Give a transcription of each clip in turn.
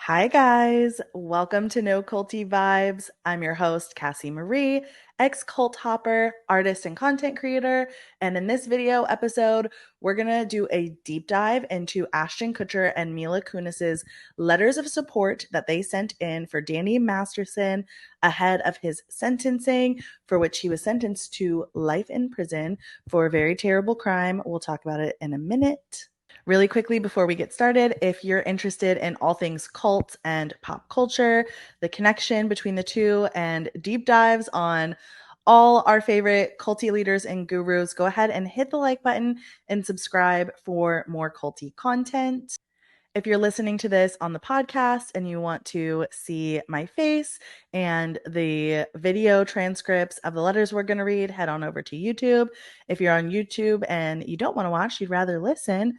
Hi, guys. Welcome to No Culty Vibes. I'm your host, Cassie Marie, ex cult hopper, artist, and content creator. And in this video episode, we're going to do a deep dive into Ashton Kutcher and Mila Kunis's letters of support that they sent in for Danny Masterson ahead of his sentencing, for which he was sentenced to life in prison for a very terrible crime. We'll talk about it in a minute. Really quickly before we get started, if you're interested in all things cult and pop culture, the connection between the two, and deep dives on all our favorite culty leaders and gurus, go ahead and hit the like button and subscribe for more culty content. If you're listening to this on the podcast and you want to see my face and the video transcripts of the letters we're going to read, head on over to YouTube. If you're on YouTube and you don't want to watch, you'd rather listen,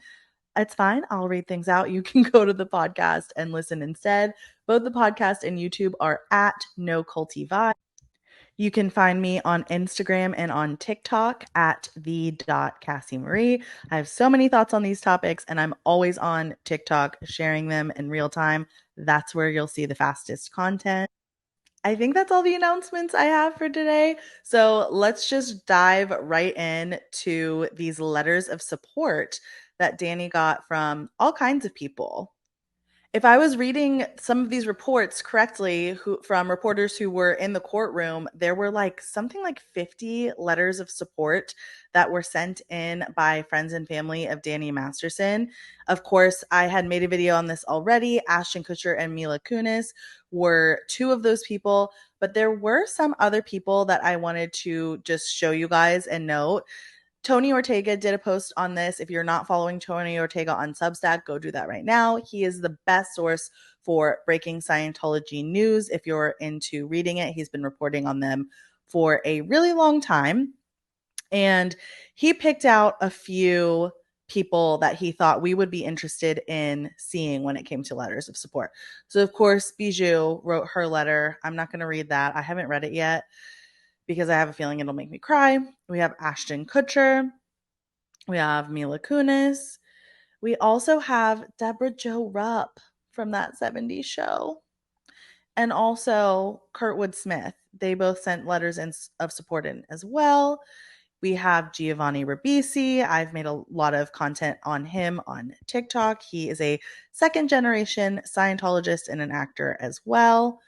it's fine. I'll read things out. You can go to the podcast and listen instead. Both the podcast and YouTube are at No Culty Vibe. You can find me on Instagram and on TikTok at the.CassieMarie. I have so many thoughts on these topics, and I'm always on TikTok sharing them in real time. That's where you'll see the fastest content. I think that's all the announcements I have for today. So let's just dive right in to these letters of support that Danny got from all kinds of people. If I was reading some of these reports correctly, from reporters who were in the courtroom, there were something like 50 letters of support that were sent in by friends and family of Danny Masterson. Of course, I had made a video on this already. Ashton Kutcher and Mila Kunis were two of those people, but there were some other people that I wanted to just show you guys and note. Tony Ortega did a post on this. If you're not following Tony Ortega on Substack, go do that right now. He is the best source for breaking Scientology news. If you're into reading it, he's been reporting on them for a really long time. And he picked out a few people that he thought we would be interested in seeing when it came to letters of support. So, of course, Bijou wrote her letter. I'm not going to read that. I haven't read it yet because I have a feeling it'll make me cry. We have Ashton Kutcher. We have Mila Kunis. We also have Deborah Jo Rupp from that 70s show. And also Kurtwood Smith. They both sent letters of support in as well. We have Giovanni Ribisi. I've made a lot of content on him on TikTok. He is a second generation Scientologist and an actor as well.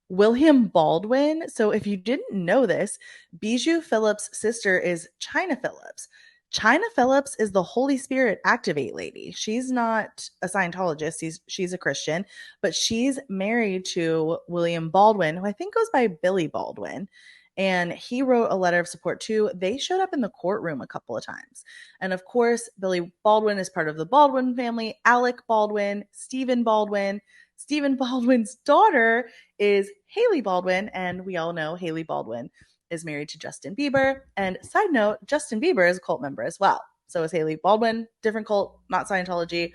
William Baldwin. So if you didn't know this, Bijou Phillips' sister is China Phillips. China Phillips is the Holy Spirit Activate lady. She's not a Scientologist. She's a Christian, but she's married to William Baldwin, who I think goes by Billy Baldwin. And he wrote a letter of support too. They showed up in the courtroom a couple of times. And of course, Billy Baldwin is part of the Baldwin family. Alec Baldwin, Stephen Baldwin. Stephen Baldwin's daughter is Haley Baldwin, and we all know Haley Baldwin is married to Justin Bieber. And side note, Justin Bieber is a cult member as well. So is Haley Baldwin, different cult, not Scientology.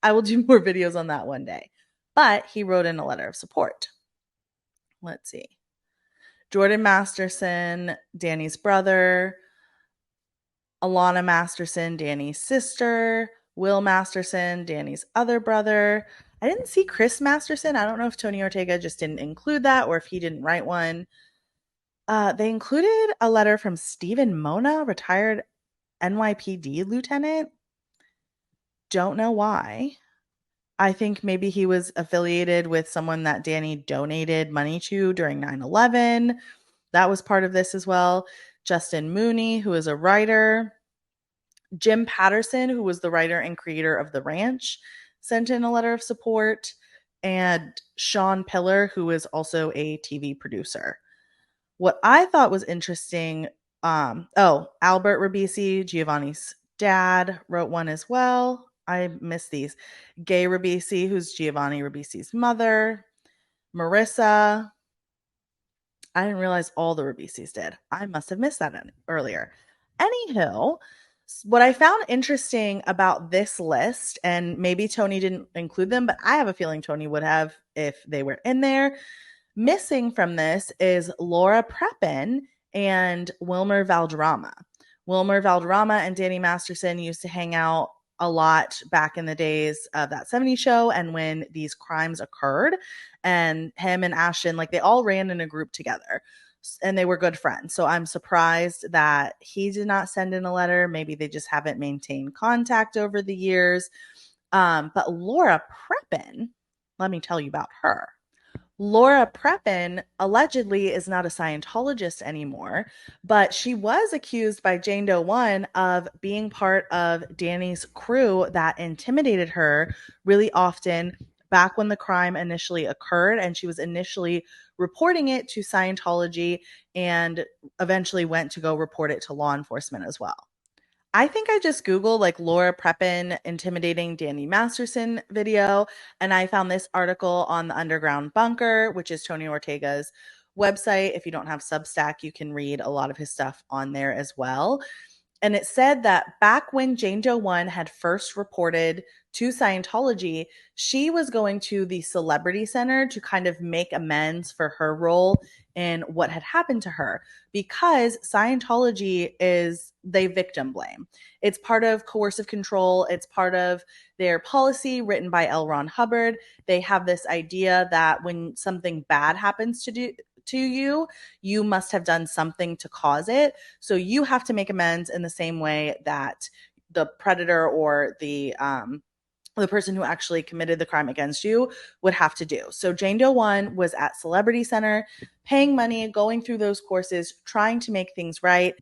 I will do more videos on that one day. But he wrote in a letter of support. Let's see. Jordan Masterson, Danny's brother. Alana Masterson, Danny's sister. Will Masterson, Danny's other brother. I didn't see Chris Masterson. I don't know if Tony Ortega just didn't include that or if he didn't write one. They included a letter from Stephen Mona, retired NYPD lieutenant. Don't know why. I think maybe he was affiliated with someone that Danny donated money to during 9/11. That was part of this as well. Justin Mooney, who is a writer. Jim Patterson, who was the writer and creator of The Ranch, sent in a letter of support. And Sean Pillar, who is also a TV producer. What I thought was interesting, Albert Ribisi, Giovanni's dad, wrote one as well. I missed these. Gay Ribisi, who's Giovanni Ribisi's mother. Marissa. I didn't realize all the Ribisis did. I must have missed that earlier. Anywho, what I found interesting about this list, and maybe Tony didn't include them, but I have a feeling Tony would have if they were in there. Missing from this is Laura Prepon and Wilmer Valderrama. Wilmer Valderrama and Danny Masterson used to hang out a lot back in the days of that 70s show and when these crimes occurred. And him and Ashton, like, they all ran in a group together and they were good friends. So I'm surprised that he did not send in a letter. Maybe they just haven't maintained contact over the years. But Laura Prepon, let me tell you about her. Laura Prepon allegedly is not a Scientologist anymore, but she was accused by Jane Doe 1 of being part of Danny's crew that intimidated her really often back when the crime initially occurred. And she was initially reporting it to Scientology and eventually went to go report it to law enforcement as well. I think I just Googled like Laura Prepon intimidating Danny Masterson video, and I found this article on the Underground Bunker, which is Tony Ortega's website. If you don't have Substack, you can read a lot of his stuff on there as well. And it said that back when Jane Doe 1 had first reported to Scientology, she was going to the Celebrity Center to kind of make amends for her role in what had happened to her, because Scientology is, they victim blame. It's part of coercive control. It's part of their policy written by L. Ron Hubbard. They have this idea that when something bad happens to you, you must have done something to cause it. So you have to make amends in the same way that the predator or the person who actually committed the crime against you would have to do. So Jane Doe 1 was at Celebrity Center, paying money, going through those courses, trying to make things right.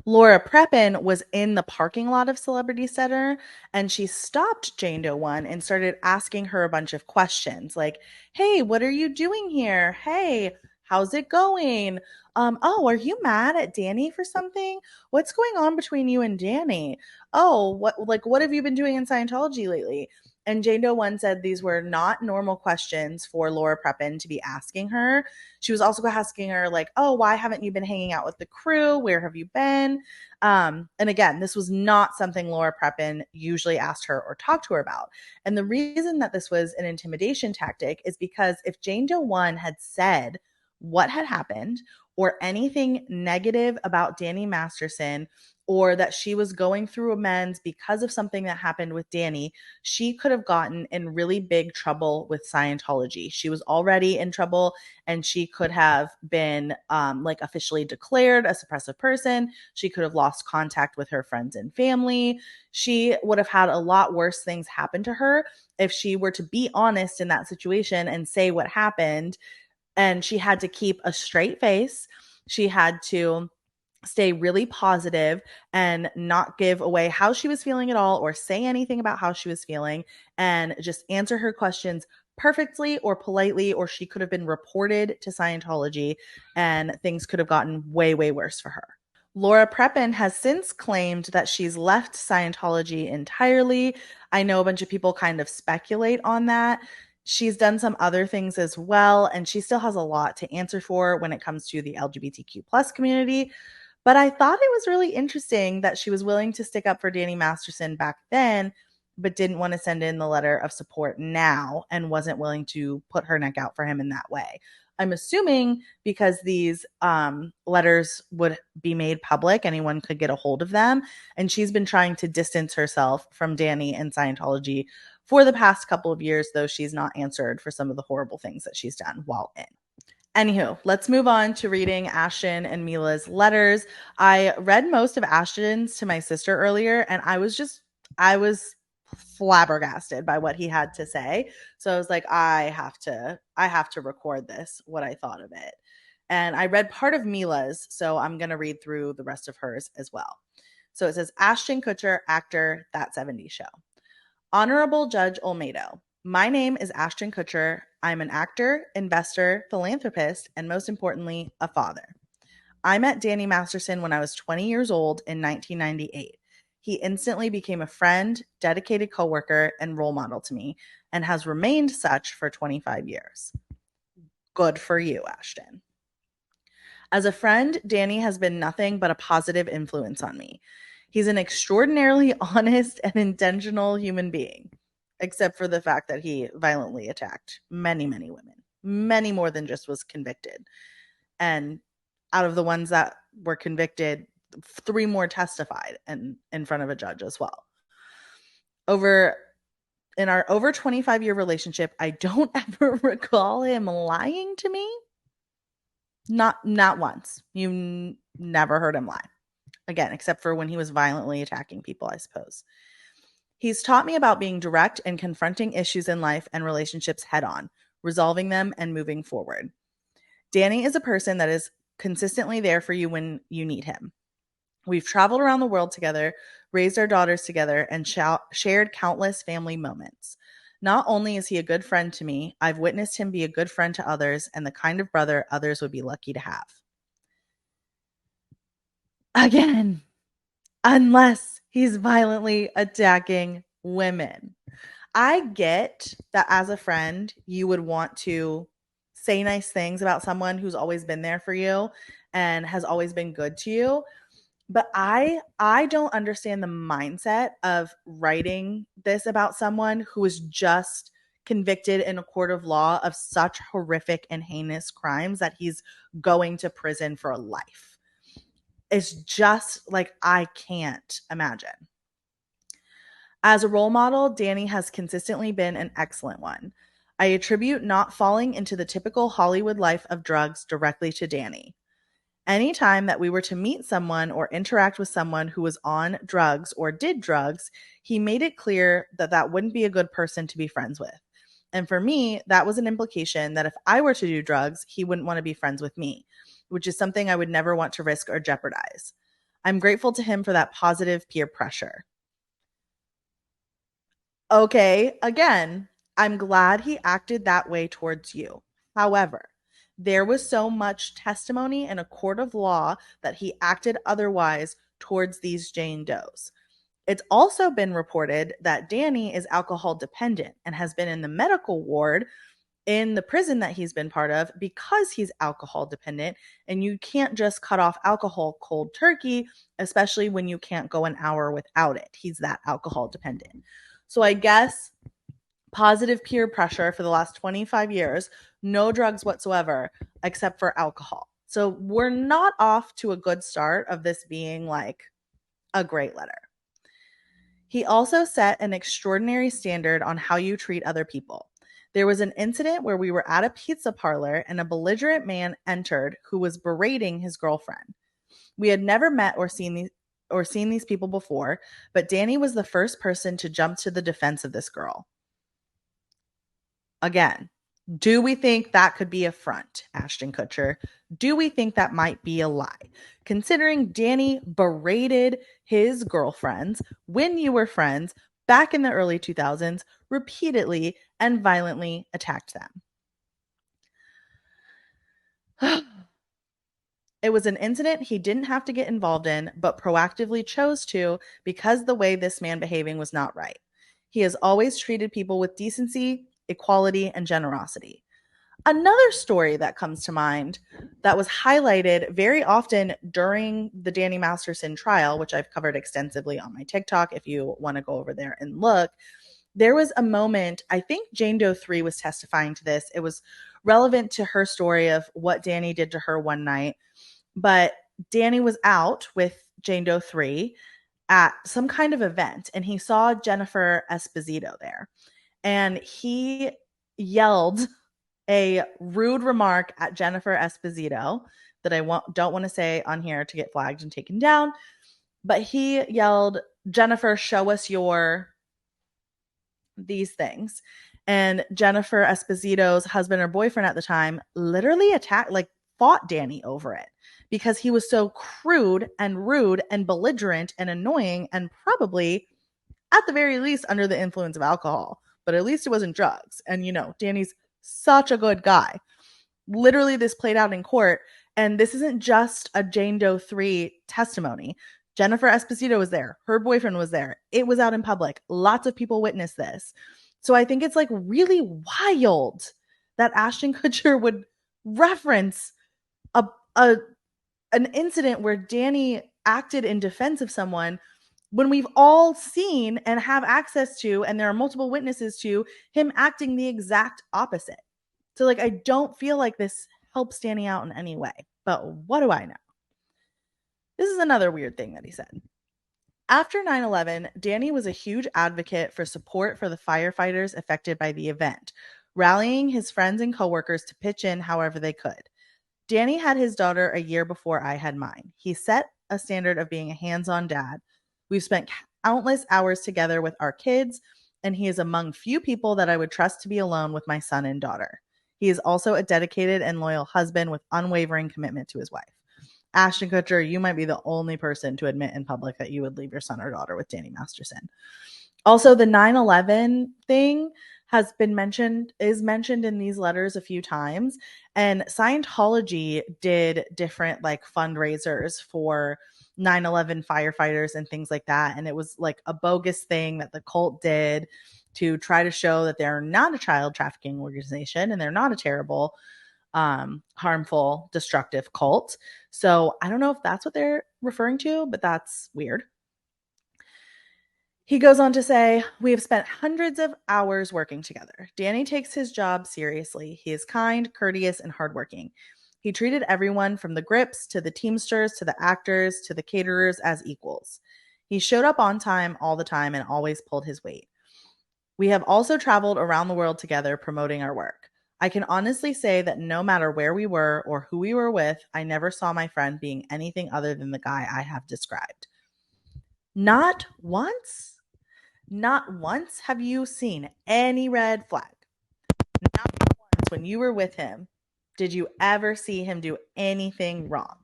Laura Prepon was in the parking lot of Celebrity Center, and she stopped Jane Doe 1 and started asking her a bunch of questions like, hey, what are you doing here? Hey, how's it going? Oh, are you mad at Danny for something? What's going on between you and Danny? Oh, what have you been doing in Scientology lately? And Jane Doe 1 said these were not normal questions for Laura Prepon to be asking her. She was also asking her, like, oh, why haven't you been hanging out with the crew? Where have you been? And again, this was not something Laura Prepon usually asked her or talked to her about. And the reason that this was an intimidation tactic is because if Jane Doe 1 had said what had happened or anything negative about Danny Masterson, or that she was going through amends because of something that happened with Danny, she could have gotten in really big trouble with Scientology. She was already in trouble, and she could have been like officially declared a suppressive person. She could have lost contact with her friends and family. She would have had a lot worse things happen to her if she were to be honest in that situation and say what happened. And she had to keep a straight face. She had to stay really positive and not give away how she was feeling at all or say anything about how she was feeling, and just answer her questions perfectly or politely, or she could have been reported to Scientology and things could have gotten way, way worse for her. Laura Prepon has since claimed that she's left Scientology entirely. I know a bunch of people kind of speculate on that. She's done some other things as well, and she still has a lot to answer for when it comes to the LGBTQ plus community. But I thought it was really interesting that she was willing to stick up for Danny Masterson back then, but didn't want to send in the letter of support now and wasn't willing to put her neck out for him in that way. I'm assuming because these letters would be made public, anyone could get a hold of them. And she's been trying to distance herself from Danny and Scientology for the past couple of years, though she's not answered for some of the horrible things that she's done while in. Anywho, let's move on to reading Ashton and Mila's letters. I read most of Ashton's to my sister earlier, and I was flabbergasted by what he had to say. So I was like, I have to record this, what I thought of it. And I read part of Mila's, so I'm going to read through the rest of hers as well. So it says, Ashton Kutcher, actor, That 70s Show. Honorable Judge Olmedo, my name is Ashton Kutcher. I'm an actor, investor, philanthropist, and most importantly, a father. I met Danny Masterson when I was 20 years old in 1998. He instantly became a friend, dedicated coworker, and role model to me, and has remained such for 25 years. Good for you, Ashton. As a friend, Danny has been nothing but a positive influence on me. He's an extraordinarily honest and intentional human being, except for the fact that he violently attacked many, many women, many more than just was convicted. And out of the ones that were convicted, 3 more testified and in front of a judge as well. Over in our over 25-year relationship, I don't ever recall him lying to me. Not once. Never heard him lie. Again, except for when he was violently attacking people, I suppose. He's taught me about being direct and confronting issues in life and relationships head on, resolving them and moving forward. Danny is a person that is consistently there for you when you need him. We've traveled around the world together, raised our daughters together, and shared countless family moments. Not only is he a good friend to me, I've witnessed him be a good friend to others and the kind of brother others would be lucky to have. Again, unless he's violently attacking women. I get that as a friend, you would want to say nice things about someone who's always been there for you and has always been good to you. But I don't understand the mindset of writing this about someone who was just convicted in a court of law of such horrific and heinous crimes that he's going to prison for life. It's just like I can't imagine. As a role model, Danny has consistently been an excellent one. I attribute not falling into the typical Hollywood life of drugs directly to Danny. Anytime that we were to meet someone or interact with someone who was on drugs or did drugs, he made it clear that that wouldn't be a good person to be friends with. And for me, that was an implication that if I were to do drugs, he wouldn't want to be friends with me, which is something I would never want to risk or jeopardize. I'm grateful to him for that positive peer pressure. Okay, again, I'm glad he acted that way towards you. However, there was so much testimony in a court of law that he acted otherwise towards these Jane Does. It's also been reported that Danny is alcohol dependent and has been in the medical ward in the prison that he's been part of because he's alcohol dependent. And you can't just cut off alcohol cold turkey, especially when you can't go an hour without it. He's that alcohol dependent. So I guess positive peer pressure for the last 25 years, no drugs whatsoever, except for alcohol. So we're not off to a good start of this being like a great letter. He also set an extraordinary standard on how you treat other people. There was an incident where we were at a pizza parlor and a belligerent man entered who was berating his girlfriend. We had never met or seen these people before, but Danny was the first person to jump to the defense of this girl. Again, do we think that could be a front, Ashton Kutcher? Do we think that might be a lie? Considering Danny berated his girlfriends when you were friends back in the early 2000s, repeatedly and violently attacked them. It was an incident he didn't have to get involved in, but proactively chose to because the way this man behaving was not right. He has always treated people with decency, equality, and generosity. Another story that comes to mind that was highlighted very often during the Danny Masterson trial, which I've covered extensively on my TikTok if you want to go over there and look. There was a moment, I think Jane Doe 3 was testifying to this. It was relevant to her story of what Danny did to her one night. But Danny was out with Jane Doe 3 at some kind of event, and he saw Jennifer Esposito there. And he yelled a rude remark at Jennifer Esposito that I don't want to say on here to get flagged and taken down. But he yelled, "Jennifer, show us your these things." And Jennifer Esposito's husband or boyfriend at the time literally fought Danny over it because he was so crude and rude and belligerent and annoying and probably at the very least under the influence of alcohol, but at least it wasn't drugs. And Danny's such a good guy. Literally, this played out in court, and this isn't just a Jane Doe 3 testimony. Jennifer Esposito was there. Her boyfriend was there. It was out in public. Lots of people witnessed this. So I think it's like really wild that Ashton Kutcher would reference an incident where Danny acted in defense of someone when we've all seen and have access to, and there are multiple witnesses to, him acting the exact opposite. So I don't feel like this helps Danny out in any way. But what do I know? This is another weird thing that he said. After 9/11, Danny was a huge advocate for support for the firefighters affected by the event, rallying his friends and coworkers to pitch in however they could. Danny had his daughter a year before I had mine. He set a standard of being a hands-on dad. We've spent countless hours together with our kids, and he is among few people that I would trust to be alone with my son and daughter. He is also a dedicated and loyal husband with unwavering commitment to his wife. Ashton Kutcher, you might be the only person to admit in public that you would leave your son or daughter with Danny Masterson. Also, the 9/11 thing is mentioned in these letters a few times, and Scientology did different like fundraisers for 9/11 firefighters and things like that, and it was like a bogus thing that the cult did to try to show that they're not a child trafficking organization and they're not a terrible harmful, destructive cult. So I don't know if that's what they're referring to, but that's weird. He goes on to say, we have spent hundreds of hours working together. Danny takes his job seriously. He is kind, courteous, and hardworking. He treated everyone from the grips to the teamsters to the actors to the caterers as equals. He showed up on time all the time and always pulled his weight. We have also traveled around the world together promoting our work. I can honestly say that no matter where we were or who we were with, I never saw my friend being anything other than the guy I have described. Not once have you seen any red flag. Not once when you were with him did you ever see him do anything wrong.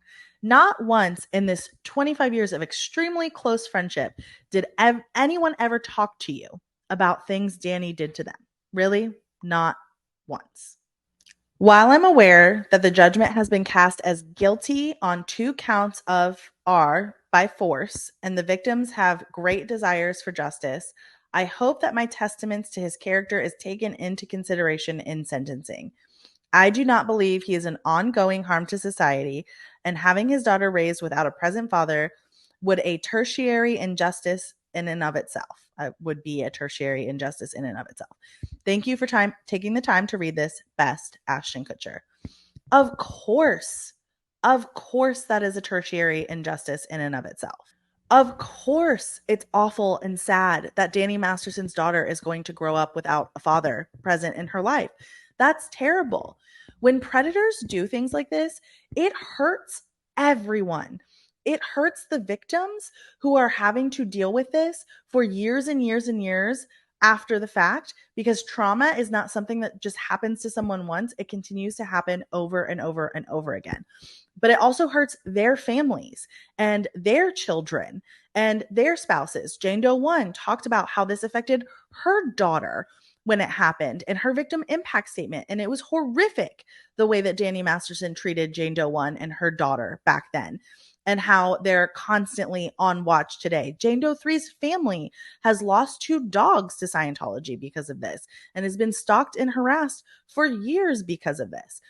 Not once in this 25 years of extremely close friendship did anyone ever talk to you about things Danny did to them. Really? Not once. While I'm aware that the judgment has been cast as guilty on 2 counts of R by force and the victims have great desires for justice, I hope that my testaments to his character is taken into consideration in sentencing. I do not believe he is an ongoing harm to society, and having his daughter raised without a present father would a tertiary injustice in and of itself. Would be a tertiary injustice in and of itself. Thank you for taking the time to read this. Best, Ashton Kutcher. Of course, that is a tertiary injustice in and of itself. Of course, it's awful and sad that Danny Masterson's daughter is going to grow up without a father present in her life. That's terrible. When predators do things like this, it hurts everyone. It hurts the victims who are having to deal with this for years and years and years after the fact, because trauma is not something that just happens to someone once. It continues to happen over and over and over again. But it also hurts their families and their children and their spouses. Jane Doe 1 talked about how this affected her daughter when it happened in her victim impact statement. And it was horrific the way that Danny Masterson treated Jane Doe 1 and her daughter back then, and how they're constantly on watch today. Jane Doe 3's family has lost 2 dogs to Scientology because of this and has been stalked and harassed for years because of this.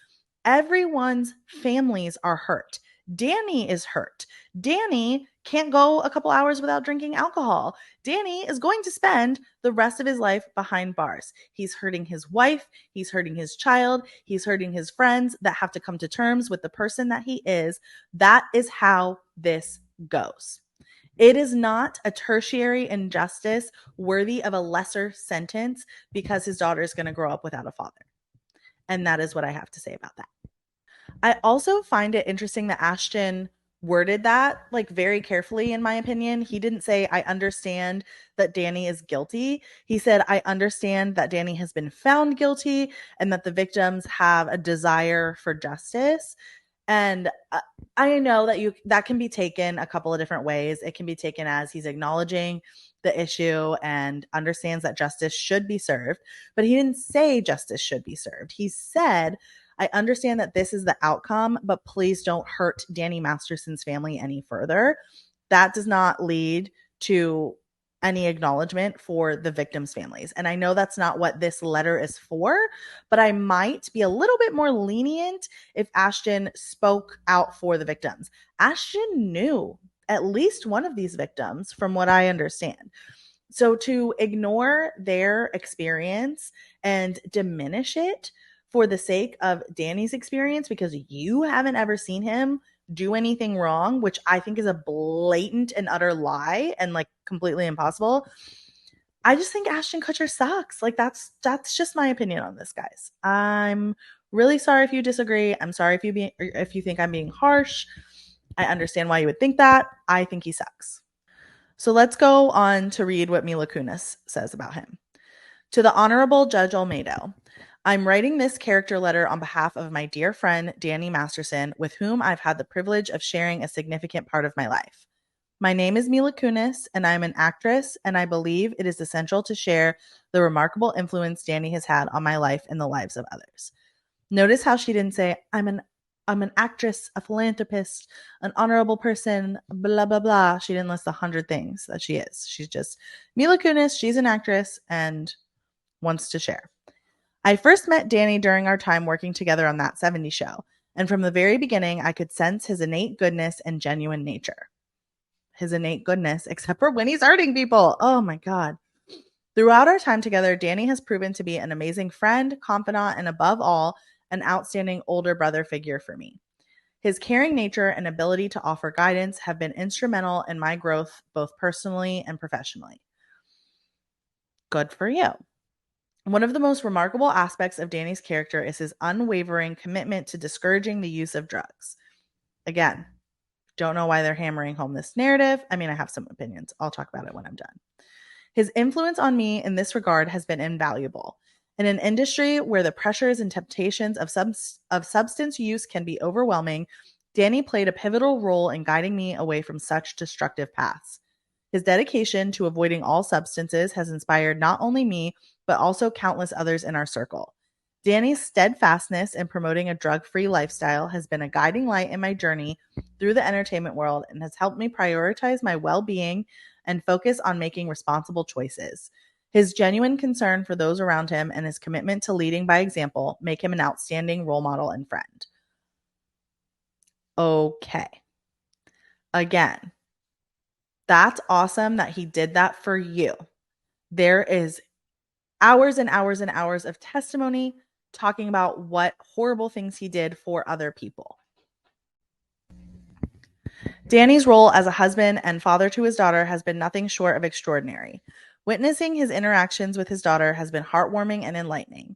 Everyone's families are hurt. Danny is hurt. Danny can't go a couple hours without drinking alcohol. Danny is going to spend the rest of his life behind bars. He's hurting his wife. He's hurting his child. He's hurting his friends that have to come to terms with the person that he is. That is how this goes. It is not a tertiary injustice worthy of a lesser sentence because his daughter is going to grow up without a father. And that is what I have to say about that. I also find it interesting that Ashton worded that like very carefully, in my opinion. He didn't say, I understand that Danny is guilty. He said, I understand that Danny has been found guilty and that the victims have a desire for justice. And I know that can be taken a couple of different ways. It can be taken as he's acknowledging the issue and understands that justice should be served, but he didn't say justice should be served. He said, I understand that this is the outcome, but please don't hurt Danny Masterson's family any further. That does not lead to any acknowledgement for the victims' families. And I know that's not what this letter is for, but I might be a little bit more lenient if Ashton spoke out for the victims. Ashton knew at least one of these victims, from what I understand. So to ignore their experience and diminish it for the sake of Danny's experience because you haven't ever seen him do anything wrong, which I think is a blatant and utter lie and like completely impossible. I just think Ashton Kutcher sucks. Like that's just my opinion on this, guys. I'm really sorry if you disagree. I'm sorry if you think I'm being harsh. I understand why you would think that. I think he sucks. So let's go on to read what Mila Kunis says about him. To the Honorable Judge Olmedo, I'm writing this character letter on behalf of my dear friend, Danny Masterson, with whom I've had the privilege of sharing a significant part of my life. My name is Mila Kunis, and I'm an actress, and I believe it is essential to share the remarkable influence Danny has had on my life and the lives of others. Notice how she didn't say, I'm an actress, a philanthropist, an honorable person, blah, blah, blah. She didn't list 100 things that she is. She's just Mila Kunis. She's an actress and wants to share. I first met Danny during our time working together on That 70s Show, and from the very beginning, I could sense his innate goodness and genuine nature. His innate goodness, except for when he's hurting people. Oh my God. Throughout our time together, Danny has proven to be an amazing friend, confidant, and above all, an outstanding older brother figure for me. His caring nature and ability to offer guidance have been instrumental in my growth, both personally and professionally. Good for you. One of the most remarkable aspects of Danny's character is his unwavering commitment to discouraging the use of drugs. Again, don't know why they're hammering home this narrative. I mean, I have some opinions. I'll talk about it when I'm done. His influence on me in this regard has been invaluable. In an industry where the pressures and temptations of substance use can be overwhelming, Danny played a pivotal role in guiding me away from such destructive paths. His dedication to avoiding all substances has inspired not only me, but also countless others in our circle. Danny's steadfastness in promoting a drug-free lifestyle has been a guiding light in my journey through the entertainment world and has helped me prioritize my well-being and focus on making responsible choices. His genuine concern for those around him and his commitment to leading by example make him an outstanding role model and friend. Okay. Again, that's awesome that he did that for you. There is hours and hours and hours of testimony talking about what horrible things he did for other people. Danny's role as a husband and father to his daughter has been nothing short of extraordinary. Witnessing his interactions with his daughter has been heartwarming and enlightening.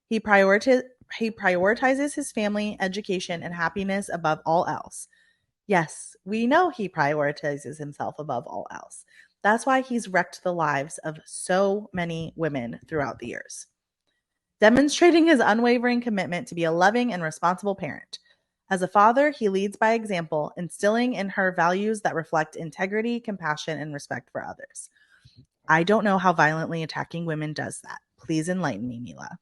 He prioritizes his family, education, and happiness above all else. Yes, we know he prioritizes himself above all else. That's why he's wrecked the lives of so many women throughout the years. Demonstrating his unwavering commitment to be a loving and responsible parent. As a father, he leads by example, instilling in her values that reflect integrity, compassion, and respect for others. I don't know how violently attacking women does that. Please enlighten me, Mila.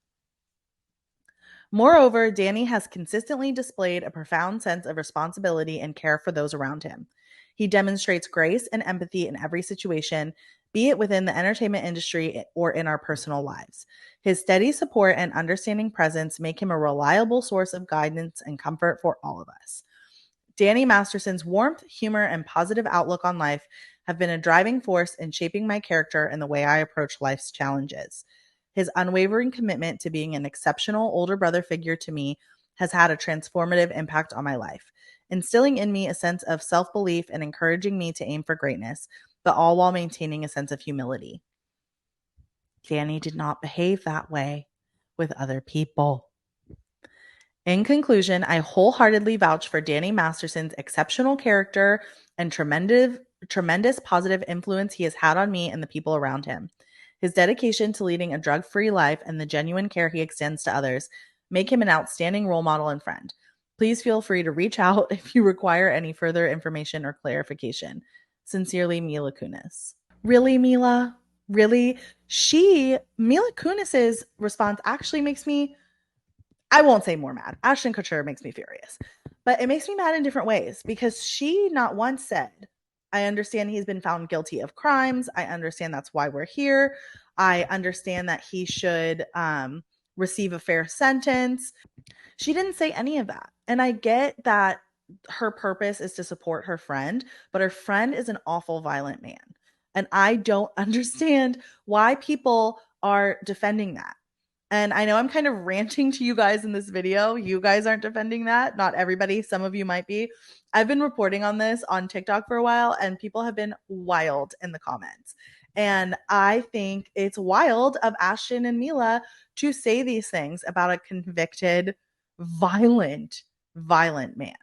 Moreover, Danny has consistently displayed a profound sense of responsibility and care for those around him. He demonstrates grace and empathy in every situation, be it within the entertainment industry or in our personal lives. His steady support and understanding presence make him a reliable source of guidance and comfort for all of us. Danny Masterson's warmth, humor, and positive outlook on life have been a driving force in shaping my character and the way I approach life's challenges. His unwavering commitment to being an exceptional older brother figure to me has had a transformative impact on my life, instilling in me a sense of self-belief and encouraging me to aim for greatness, but all while maintaining a sense of humility. Danny did not behave that way with other people. In conclusion, I wholeheartedly vouch for Danny Masterson's exceptional character and tremendous positive influence he has had on me and the people around him. His dedication to leading a drug-free life and the genuine care he extends to others make him an outstanding role model and friend. Please feel free to reach out if you require any further information or clarification. Sincerely, Mila Kunis. Really, Mila? Really? Mila Kunis's response actually makes me, I won't say more mad. Ashton Kutcher makes me furious. But it makes me mad in different ways because she not once said, I understand he's been found guilty of crimes. I understand that's why we're here. I understand that he should receive a fair sentence. She didn't say any of that. And I get that her purpose is to support her friend, but her friend is an awful violent man. And I don't understand why people are defending that. And I know I'm kind of ranting to you guys in this video. You guys aren't defending that. Not everybody. Some of you might be. I've been reporting on this on TikTok for a while, and people have been wild in the comments. And I think it's wild of Ashton and Mila to say these things about a convicted, violent, violent man.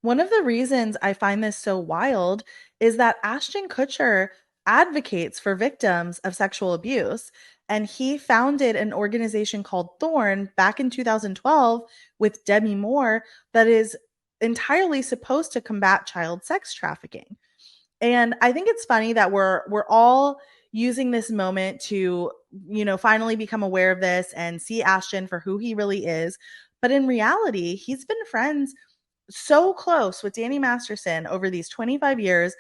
One of the reasons I find this so wild is that Ashton Kutcher advocates for victims of sexual abuse, and he founded an organization called Thorn back in 2012 with Demi Moore that is entirely supposed to combat child sex trafficking. And I think it's funny that we're all using this moment to, finally become aware of this and see Ashton for who he really is. But in reality, he's been friends so close with Danny Masterson over these 25 years,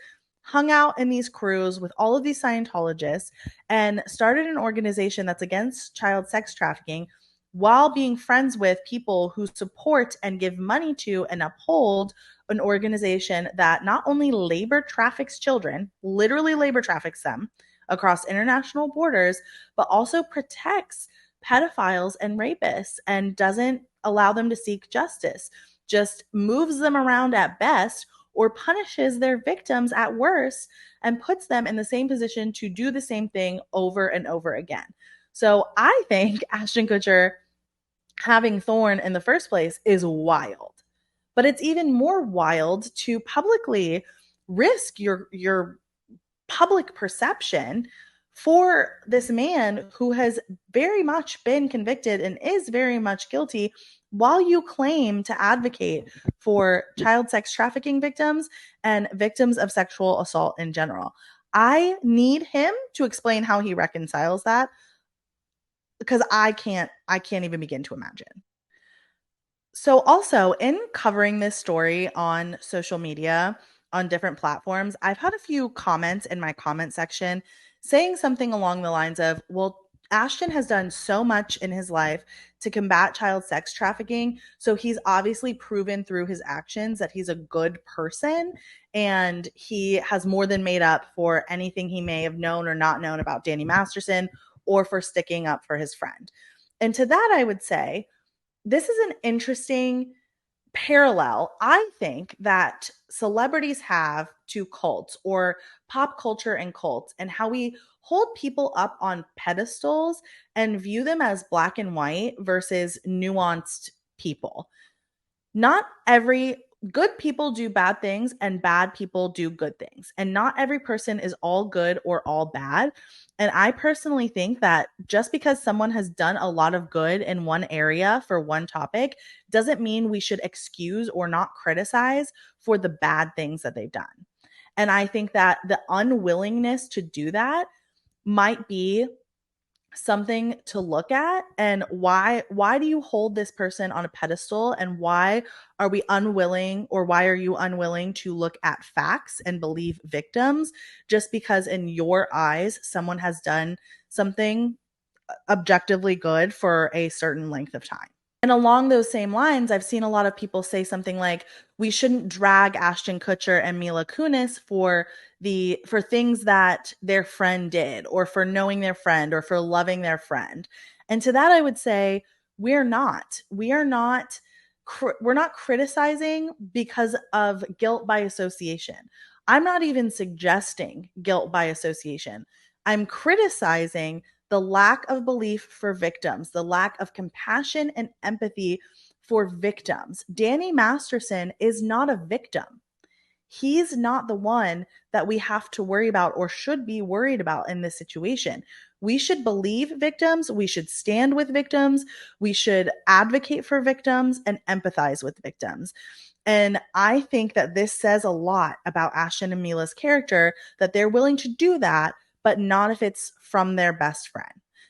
hung out in these crews with all of these Scientologists, and started an organization that's against child sex trafficking while being friends with people who support and give money to and uphold an organization that not only labor traffics children, literally labor traffics them across international borders, but also protects pedophiles and rapists and doesn't allow them to seek justice, just moves them around at best or punishes their victims at worst and puts them in the same position to do the same thing over and over again. So I think Ashton Kutcher having Thorn in the first place is wild. But it's even more wild to publicly risk your public perception for this man who has very much been convicted and is very much guilty, while you claim to advocate for child sex trafficking victims and victims of sexual assault in general. I need him to explain how he reconciles that, because I can't even begin to imagine. So also, in covering this story on social media, on different platforms, I've had a few comments in my comment section saying something along the lines of, well, Ashton has done so much in his life to combat child sex trafficking, so he's obviously proven through his actions that he's a good person, and he has more than made up for anything he may have known or not known about Danny Masterson, or for sticking up for his friend. And to that, I would say, this is an interesting parallel, I think, that celebrities have to cults or pop culture and cults, and how we hold people up on pedestals and view them as black and white versus nuanced people. Not every good people do bad things and bad people do good things. And not every person is all good or all bad. And I personally think that just because someone has done a lot of good in one area for one topic doesn't mean we should excuse or not criticize for the bad things that they've done. And I think that the unwillingness to do that might be something to look at. And why do you hold this person on a pedestal, and why are we unwilling, or why are you unwilling to look at facts and believe victims just because in your eyes someone has done something objectively good for a certain length of time? And along those same lines, I've seen a lot of people say something like, we shouldn't drag Ashton Kutcher and Mila Kunis for things that their friend did, or for knowing their friend, or for loving their friend. And to that, I would say, we're not criticizing because of guilt by association. I'm not even suggesting guilt by association. I'm criticizing the lack of belief for victims, the lack of compassion and empathy for victims. Danny Masterson is not a victim. He's not the one that we have to worry about or should be worried about in this situation. We should believe victims. We should stand with victims. We should advocate for victims and empathize with victims. And I think that this says a lot about Ashton and Mila's character, that they're willing to do that, but not if it's from their best friend,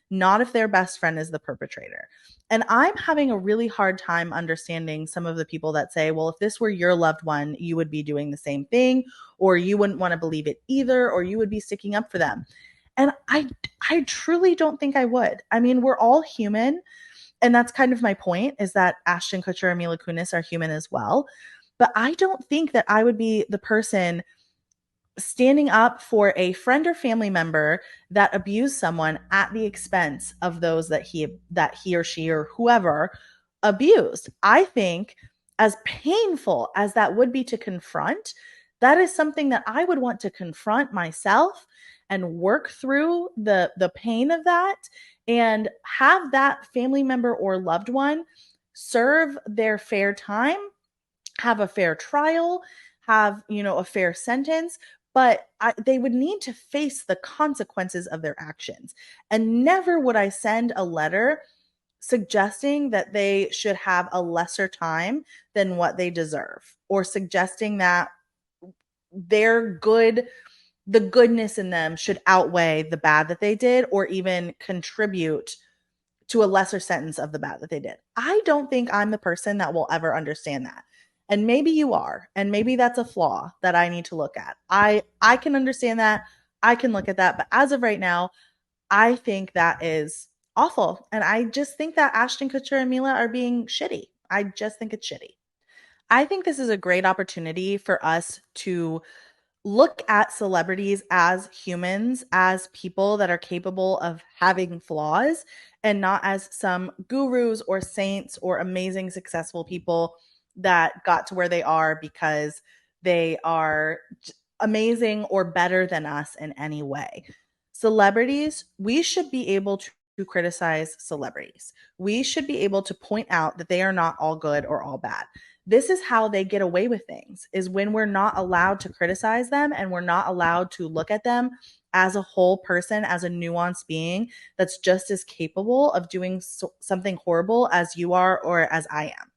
not if their best friend is the perpetrator. And I'm having a really hard time understanding some of the people that say, well, if this were your loved one, you would be doing the same thing, or you wouldn't want to believe it either, or you would be sticking up for them. And I truly don't think I would. I mean, we're all human. And that's kind of my point, is that Ashton Kutcher and Mila Kunis are human as well. But I don't think that I would be the person standing up for a friend or family member that abused someone at the expense of those that he or she or whoever abused. I think, as painful as that would be to confront, that is something that I would want to confront myself and work through the pain of that, and have that family member or loved one serve their fair time, have a fair trial, have, a fair sentence, but they would need to face the consequences of their actions. And never would I send a letter suggesting that they should have a lesser time than what they deserve, or suggesting that their good the goodness in them should outweigh the bad that they did, or even contribute to a lesser sentence of the bad that they did. I don't think I'm the person that will ever understand that. And maybe you are, and maybe that's a flaw that I need to look at. I can understand that. I can look at that, but as of right now, I think that is awful. And I just think that Ashton Kutcher and Mila are being shitty. I just think it's shitty. I think this is a great opportunity for us to look at celebrities as humans, as people that are capable of having flaws, and not as some gurus or saints or amazing, successful people that got to where they are because they are amazing or better than us in any way. Celebrities, we should be able to criticize celebrities. We should be able to point out that they are not all good or all bad. This is how they get away with things, is when we're not allowed to criticize them and we're not allowed to look at them as a whole person, as a nuanced being that's just as capable of doing something horrible as you are or as I am.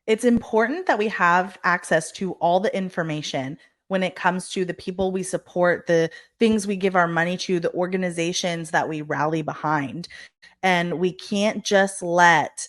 It's important that we have access to all the information when it comes to the people we support, the things we give our money to, the organizations that we rally behind. And we can't just let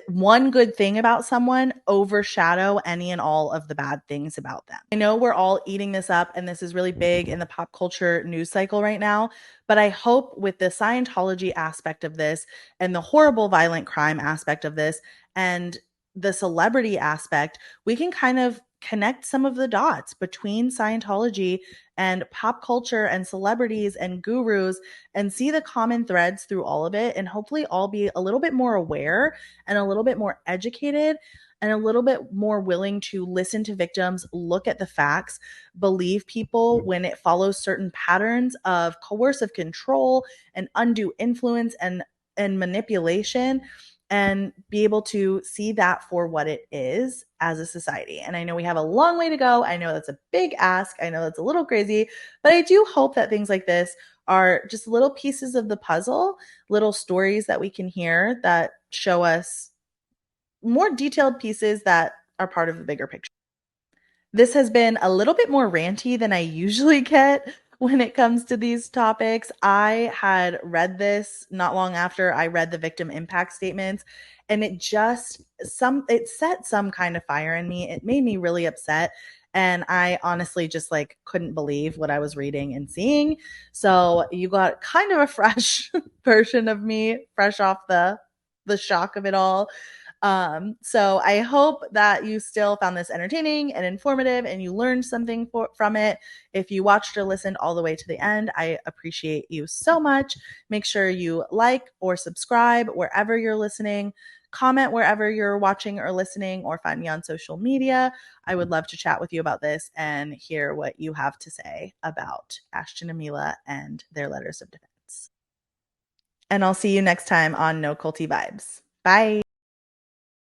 one good thing about someone overshadow any and all of the bad things about them. I know we're all eating this up, and this is really big in the pop culture news cycle right now, but I hope with the Scientology aspect of this and the horrible violent crime aspect of this and the celebrity aspect, we can kind of connect some of the dots between Scientology and pop culture and celebrities and gurus, and see the common threads through all of it, and hopefully all be a little bit more aware and a little bit more educated and a little bit more willing to listen to victims, look at the facts, believe people when it follows certain patterns of coercive control and undue influence and manipulation, and be able to see that for what it is as a society. And I know we have a long way to go. I know that's a big ask. I know that's a little crazy, but I do hope that things like this are just little pieces of the puzzle, little stories that we can hear that show us more detailed pieces that are part of the bigger picture. This has been a little bit more ranty than I usually get when it comes to these topics. I had read this not long after I read the victim impact statements, and it set some kind of fire in me. It made me really upset, and I honestly just like couldn't believe what I was reading and seeing. So you got kind of a fresh version of me, fresh off the shock of it all. So I hope that you still found this entertaining and informative and you learned something from it. If you watched or listened all the way to the end, I appreciate you so much. Make sure you like or subscribe wherever you're listening. Comment wherever you're watching or listening, or find me on social media. I would love to chat with you about this and hear what you have to say about Ashton and Mila and their letters of defense. And I'll see you next time on No Culty Vibes. Bye.